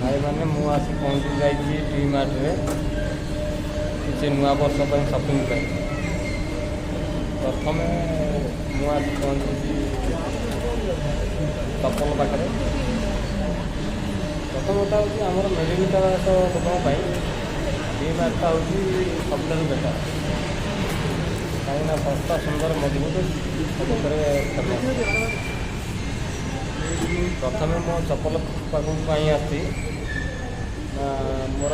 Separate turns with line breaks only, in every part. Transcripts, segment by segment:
भाई मैंने मुझे पहुँची जाइए डी मार्ट में किसी नुआ वर्ष पर सपिंग पर प्रथम मुझे पहुँची चप्पल पाखे प्रथमता हूँ आम मिडिल क्लास लोक डी मार्टा हूँ सबुठ बेटर कहीं सस्ता सुंदर मजबूत सब फेमस प्रथम मो चप्पल पाखक आसी मोर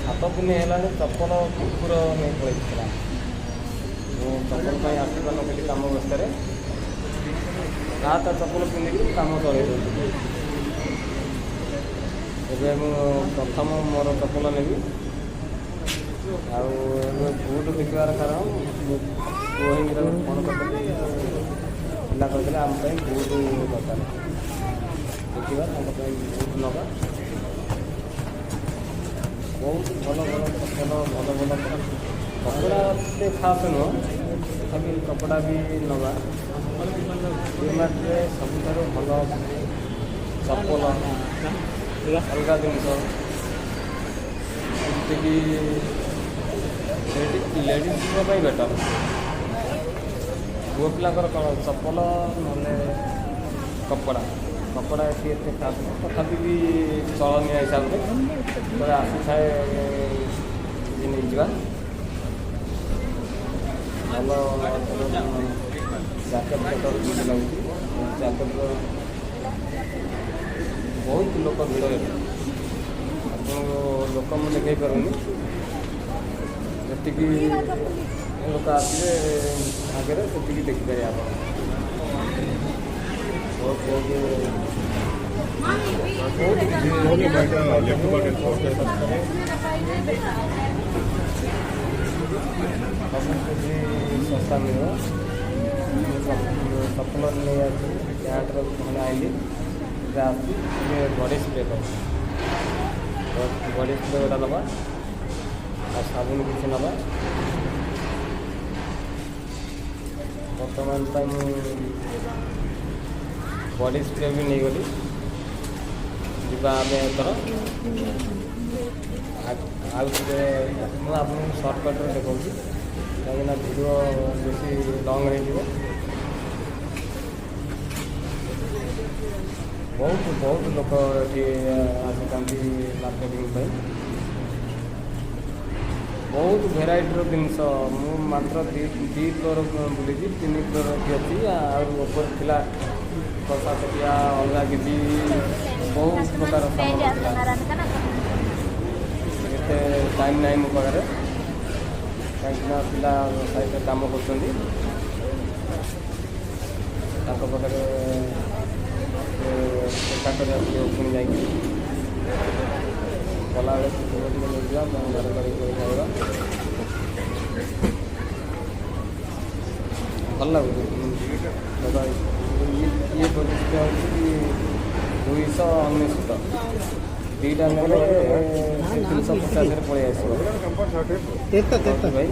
7 दिन है चप्पल कुकुर नहीं पड़ा चप्पल आसी पारे कम व्यस्त ता चप्पल पिंधिक कम चल प्रथम मोर चप्पल नेबी बुट देखबार कारण पुओ फोन कर पिला कहते आम बुट दरकार देखा बुट नवा बहुत भल भल चप्पल भल भल कपड़ा से खास नुह तथापि कपड़ा भी नवा डीमार्टे सबुठ भल चप्पल अलग जिन लेडीज बेटर पुओ पिलाकर कौन चप्पल ना कपड़ा कपड़ा ये खास नहीं तथापि भी चलनिया हिसाब से आसी थाए नहीं जा भल जैकेट बेटर लगे जैकेट बहुत लोक भिड़ आप लोक मुझे देखी पारूनी जी लोक आसवे आगे से देखिपारे आप बहुत सस्ता मिल सपन नहीं प्यांटर मैंने आइली बॉडी स्प्रे बॉडी स्प्रे गोटा नवा आ साबुन किसी नवा बर्तमान बॉडी स्प्रे भी नहीं गली जीवा आम एथर आपको सर्टकट देखा कहीं भिडियो बेसी लंग हो बहुत लोक ये आसी मार्केटिंग बहुत भेराइटर जिनस मु मात्र दी फ्लोर बुली 3 फ्लोर की अच्छी आपर थिला कषा चटिया अलग किसी बहुत प्रकार एते टाइम ना मो पाखे कहीं पिला साइड काम कर पुणी जा गला मिलता घर खाଇବା भल लगुच ये प्रतिष्ठा हूँ 219 दीटा ने 350 पलि आस भाई